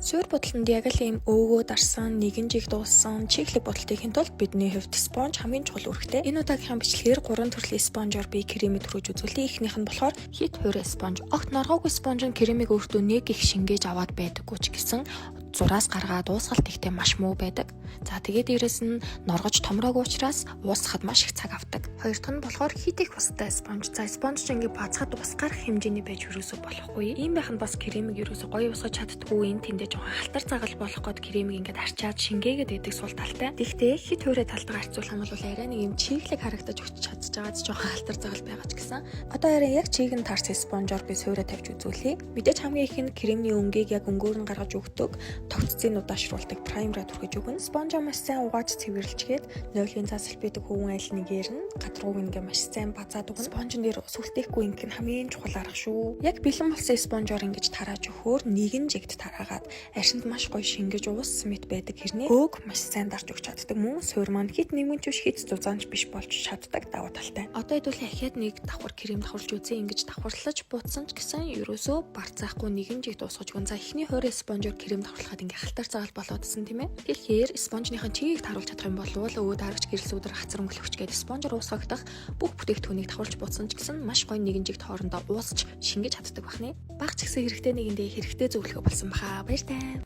Суур бодолтонд яг л ийм өөгөө дарсан, нэгэн жиг дууссан чиглэг бодолтын тулд бидний хувьд спонж хамгийн чухал үүрэгтэй. Энэ удаагийн бичлэгээр 3 төрлийн спонжоор би кремийг төрүүлж үзүүлээ. Эхнийх нь болохоор хит хуурай спонж. Огт норгоогүй спонж нь кремийг өөртөө нэг их шингээж аваад байдаггүй ч гэсэн зураас гаргаад уусгалт ихтэй маш муу байдаг. За тэгээд дээрэс нь норгож томроогүй учраас уусгахад маш их цаг авдаг. Хоёр дахь нь болохоор хит их устай спонж. За спонж чинь ингээ бацхад ус гарах хэмжээний байж юусоо болохгүй. Ийм байх нь бас кремийг юусоо гоё усгаж чаддгүй. Энэ тэндээ жоохон халтар цагал болох гээд кремийг ингээд арчаад шингээгээд идэг сул талтай. Гэхдээ хит хуурай талдаа харьцуулах юм бол арай нэг юм чиглэг харагдаж өгч чадж байгаа жоохон халтар цагал байгаа ч гэсэн. Одоо арай яг чийг нь таарсан спонжоор би суурай тавьж үзүүлье. Мэдээж хамгийн их нь кремний өнгийг яг өнгөөр нь гаргаж өгдөг. Тогтцын удаашруулдаг праймераа түргэж өгнө. Спонжоо маш сайн угааж цэвэрлжгээд нойлын засалбидэг хөвөн айл нэгээр нь гадрууг ингээ маш сайн базаад өгнө. Спонжин дээр сүлтэхгүй инг нь хамгийн чухал арга шүү. Яг бэлэн болсон спонжоор ингэж тарааж өгөхөөр нэгэн жигт тараагаад аршинд маш гоё шингэж уус мэт байдаг хэрнээ өг маш сайн дарж өгч чаддаг. Мөн суур маань хит нэмэнч биш хит зузаанч биш болж чаддаг давуу талтай. Одоо хэдүүлээ ахиад нэг давхар крем давхарж үзье. Ингэж давхарлаж буутсан ч гэсэн ерөөсөө барцаахгүй нэгэн жигт уусгаж өгнө. За эхний хуурай спонжоор крем давхарлахад ингээ халтар цагаал болоодсэн тийм ээ. Тэгэхээр спонжныхаа чигийг таруулж чадах юм бол өөд дарагч гэрэл сүдэр хацар өнгөлөгч гээд спонжоор уусгагдах бүх бүтээгдэхүүнийг давхарлаж буутсан ч гэсэн маш гоё нэгэн жигт хоорондоо уусч шингэж чаддаг бахны. Баг ч гэсэн хэрэгтэй нэгэндээ хэрэгтэй зөвлөгөө болсон баха. Баяртай.